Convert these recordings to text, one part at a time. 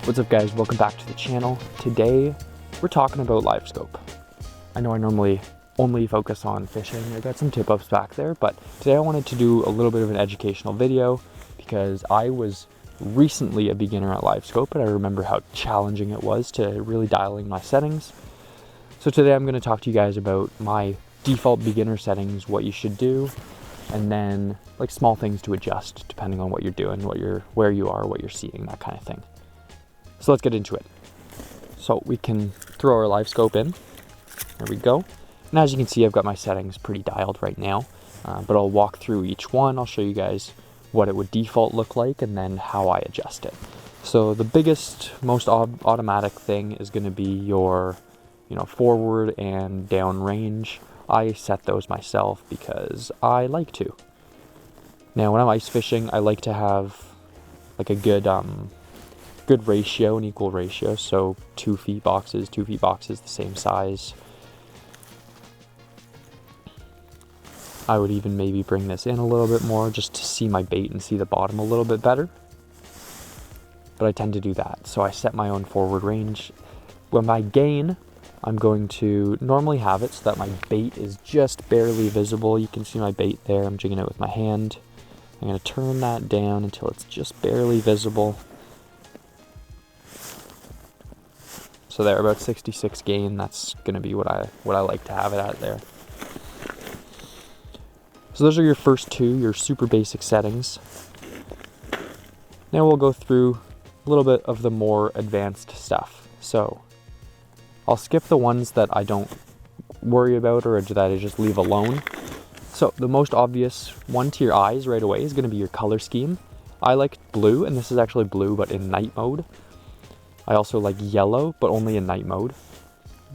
What's up guys, welcome back to the channel. Today we're talking about Livescope. I know I normally only focus on fishing. I got some tip-ups back there, but today I wanted to do a little bit of an educational video because I was recently a beginner at Livescope and I remember how challenging it was to really dial in my settings. So today I'm going to talk to you guys about my default beginner settings, what you should do, and then like small things to adjust depending on what you're doing, where you are, what you're seeing, that kind of thing. So let's get into it. So we can throw our Livescope in. There we go. And as you can see, I've got my settings pretty dialed right now, but I'll walk through each one. I'll show you guys what it would default look like and then how I adjust it. So the biggest, most automatic thing is going to be your, forward and down range. I set those myself because I like to. Now, when I'm ice fishing, I like to have like a good ratio, an equal ratio. So 2 feet boxes, the same size. I would even maybe bring this in a little bit more just to see my bait and see the bottom a little bit better. But I tend to do that. So I set my own forward range. When my gain, I'm going to normally have it so that my bait is just barely visible. You can see my bait there. I'm jigging it with my hand. I'm going to turn that down until it's just barely visible. So there, about 66 gain. That's going to be what I like to have it at there. So those are your first two, your super basic settings. Now we'll go through a little bit of the more advanced stuff. So I'll skip the ones that I don't worry about or that I just leave alone. So the most obvious one to your eyes right away is going to be your color scheme. I like blue, and this is actually blue but in night mode. I also like yellow, but only in night mode.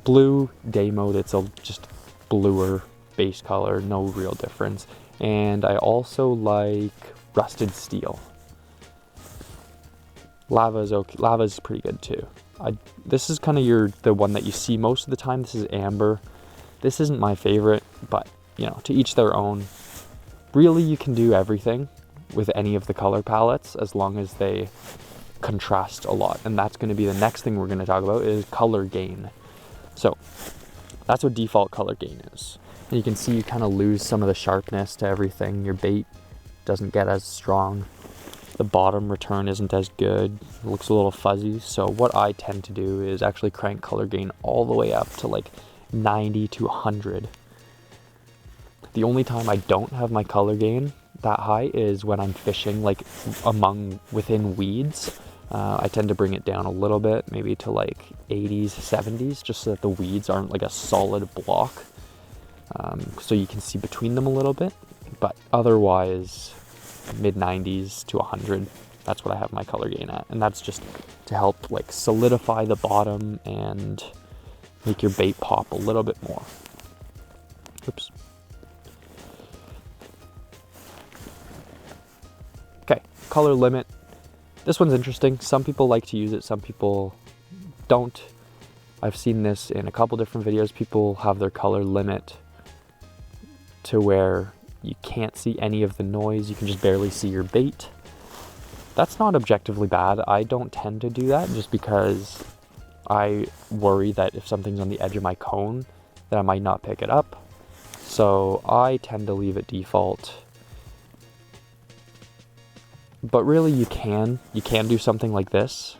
Blue, day mode, it's just bluer base color, no real difference. And I also like rusted steel. Lava is okay. Lava is pretty good too. This is kind of the one that you see most of the time. This is amber. This isn't my favorite, but to each their own. Really, you can do everything with any of the color palettes as long as they contrast a lot, and that's going to be the next thing we're going to talk about is color gain. So that's what default color gain is. And you can see you kind of lose some of the sharpness to everything. Your bait doesn't get as strong. The bottom return isn't as good. It looks a little fuzzy. So what I tend to do is actually crank color gain all the way up to like 90 to 100. The only time I don't have my color gain that high is when I'm fishing like within weeds. I tend to bring it down a little bit, maybe to like 80s, 70s, just so that the weeds aren't like a solid block. So you can see between them a little bit, but otherwise mid 90s to 100, that's what I have my color gain at. And that's just to help like solidify the bottom and make your bait pop a little bit more. Oops. Okay, color limit. This one's interesting. Some people like to use it, some people don't. I've seen this in a couple different videos. People have their color limit to where you can't see any of the noise. You can just barely see your bait. That's not objectively bad. I don't tend to do that just because I worry that if something's on the edge of my cone, that I might not pick it up. So I tend to leave it default. But really you can do something like this,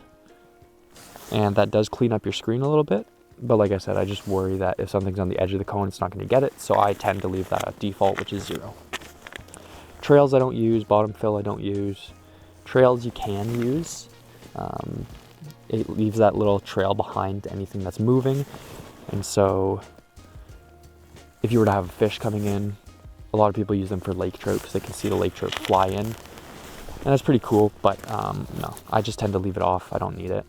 and that does clean up your screen a little bit. But like I said, I just worry that if something's on the edge of the cone, it's not going to get it. So I tend to leave that at default, which is 0. Trails I don't use, bottom fill I don't use. Trails you can use. It leaves that little trail behind anything that's moving. And so if you were to have a fish coming in, a lot of people use them for lake trout because they can see the lake trout fly in. And that's pretty cool, but no, I just tend to leave it off. I don't need it.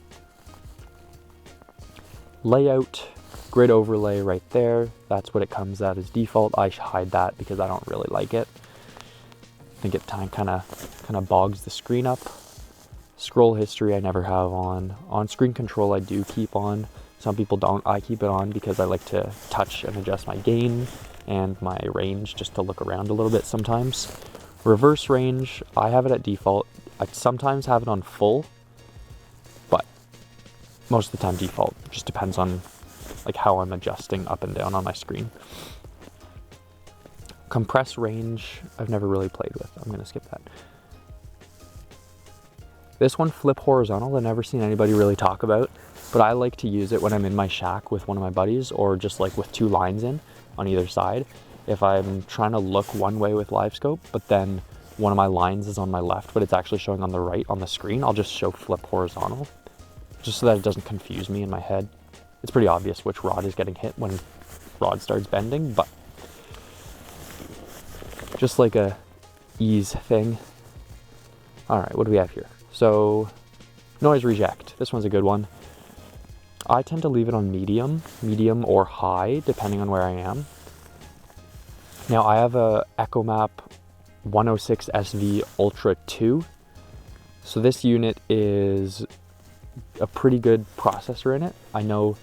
Layout, grid overlay right there. That's what it comes at as default. I hide that because I don't really like it. I think it kind of bogs the screen up. Scroll history I never have on. On screen control I do keep on. Some people don't. I keep it on because I like to touch and adjust my gain and my range just to look around a little bit sometimes. Reverse range, I have it at default. I sometimes have it on full, but most of the time default. It just depends on like how I'm adjusting up and down on my screen. Compress range, I've never really played with. I'm gonna skip that. This one, flip horizontal, I've never seen anybody really talk about, but I like to use it when I'm in my shack with one of my buddies, or just like with two lines in on either side. If I'm trying to look one way with Livescope, but then one of my lines is on my left, but it's actually showing on the right on the screen, I'll just show flip horizontal, just so that it doesn't confuse me in my head. It's pretty obvious which rod is getting hit when rod starts bending, but just like a ease thing. All right, what do we have here? So noise reject, this one's a good one. I tend to leave it on medium or high, depending on where I am. Now I have a EchoMap 106 SV Ultra 2. So this unit is a pretty good processor in it. I know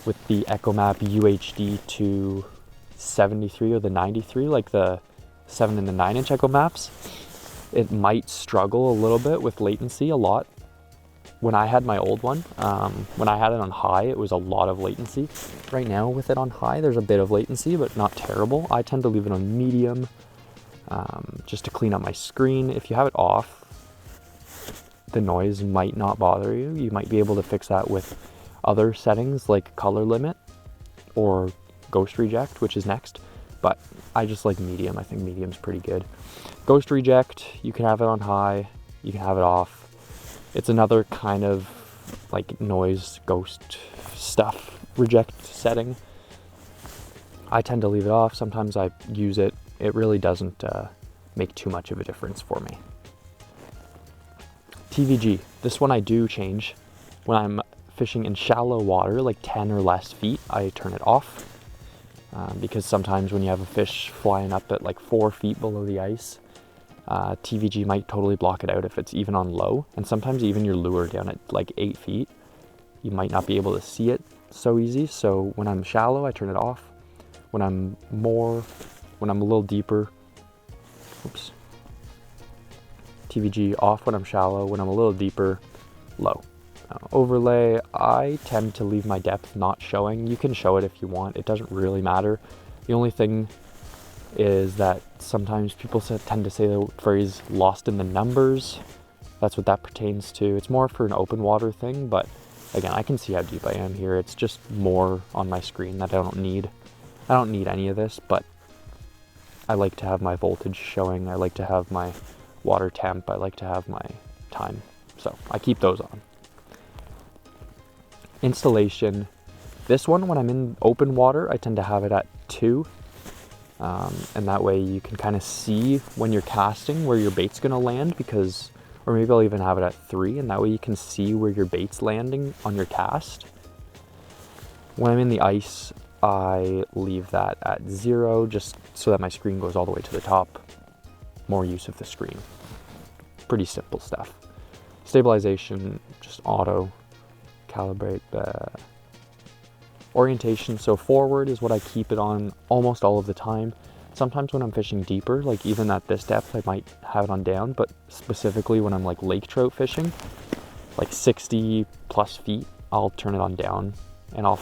with the EchoMap UHD 273 or the 93, like the 7 and the 9 inch EchoMaps, it might struggle a little bit with latency a lot. When I had my old one, when I had it on high, it was a lot of latency. Right now with it on high, there's a bit of latency, but not terrible. I tend to leave it on medium, just to clean up my screen. If you have it off, the noise might not bother you. You might be able to fix that with other settings like color limit or ghost reject, which is next. But I just like medium. I think medium's pretty good. Ghost reject, you can have it on high, you can have it off. It's another kind of like noise ghost stuff reject setting. I tend to leave it off. Sometimes I use it. It really doesn't make too much of a difference for me. TVG, this one I do change. When I'm fishing in shallow water, like 10 or less feet, I turn it off. Because sometimes when you have a fish flying up at like 4 feet below the ice, TVG might totally block it out if it's even on low. And sometimes even your lure down at like 8 feet, you might not be able to see it so easy. So when I'm shallow, I turn it off. When I'm a little deeper, TVG off when I'm shallow. When I'm a little deeper, low. Overlay, I tend to leave my depth not showing. You can show it if you want. It doesn't really matter. The only thing is that sometimes people tend to say the phrase lost in the numbers. That's what that pertains to. It's more for an open water thing, but again, I can see how deep I am here. It's just more on my screen that I don't need any of this, but I like to have my voltage showing. I like to have my water temp. I like to have my time. So I keep those on. Installation. This one, when I'm in open water, I tend to have it at 2. And that way you can kind of see when you're casting where your bait's going to land, because, or maybe I'll even have it at 3, and that way you can see where your bait's landing on your cast. When I'm in the ice, I leave that at 0, just so that my screen goes all the way to the top. More use of the screen. Pretty simple stuff. Stabilization, just auto. Calibrate the orientation, so forward is what I keep it on almost all of the time. Sometimes when I'm fishing deeper, like even at this depth, I might have it on down, but specifically when I'm like lake trout fishing, like 60 plus feet, I'll turn it on down, and I'll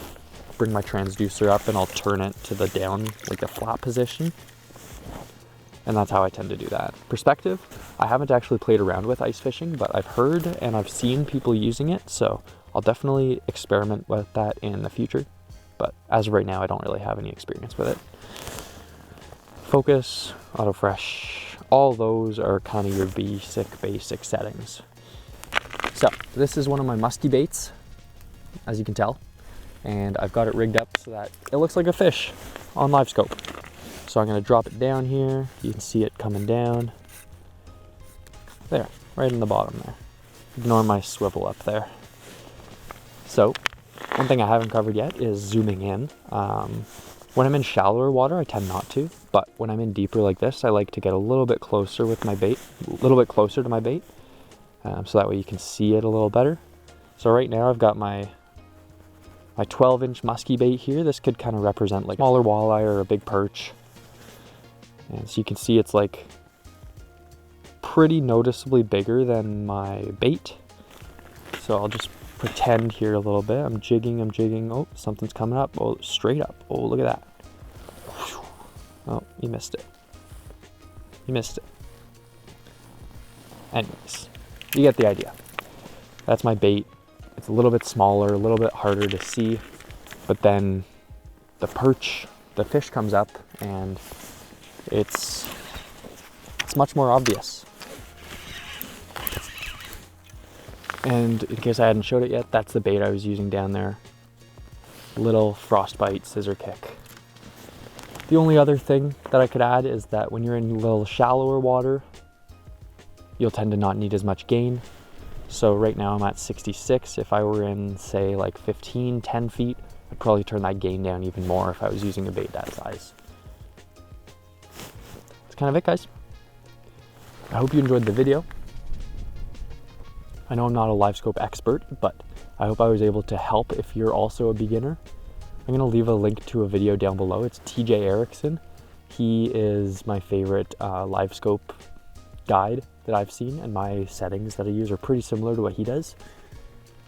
bring my transducer up and I'll turn it to the down, like the flat position. And that's how I tend to do that. Perspective, I haven't actually played around with ice fishing, but I've heard and I've seen people using it, so I'll definitely experiment with that in the future. But as of right now, I don't really have any experience with it. Focus, auto fresh, all those are kind of your basic settings. So this is one of my musky baits, as you can tell, and I've got it rigged up so that it looks like a fish on Livescope. So I'm going to drop it down here. You can see it coming down. There, right in the bottom there. Ignore my swivel up there. So, one thing I haven't covered yet is zooming in. When I'm in shallower water, I tend not to, but when I'm in deeper like this, I like to get a little bit closer with my bait, a little bit closer to my bait, so that way you can see it a little better. So right now I've got my 12-inch musky bait here. This could kind of represent like a smaller walleye or a big perch. And so you can see it's like pretty noticeably bigger than my bait. So I'll just pretend here a little bit. I'm jigging. Oh, something's coming up. Oh, straight up. Oh, look at that. Oh, you missed it. Anyways, you get the idea. That's my bait. It's a little bit smaller, a little bit harder to see, but then the fish comes up and it's much more obvious. And in case I hadn't showed it yet, that's the bait I was using down there. Little frostbite scissor kick. The only other thing that I could add is that when you're in a little shallower water, you'll tend to not need as much gain. So right now I'm at 66. If I were in, say, like 10 feet, I'd probably turn that gain down even more if I was using a bait that size. That's kind of it, guys. I hope you enjoyed the video. I know I'm not a Livescope expert, but I hope I was able to help if you're also a beginner. I'm going to leave a link to a video down below. It's TJ Erickson. He is my favorite Livescope guide that I've seen, and my settings that I use are pretty similar to what he does.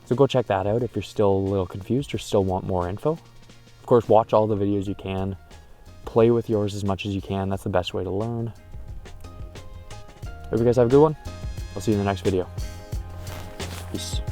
So go check that out if you're still a little confused or still want more info. Of course, watch all the videos you can. Play with yours as much as you can. That's the best way to learn. Hope you guys have a good one. I'll see you in the next video. Peace.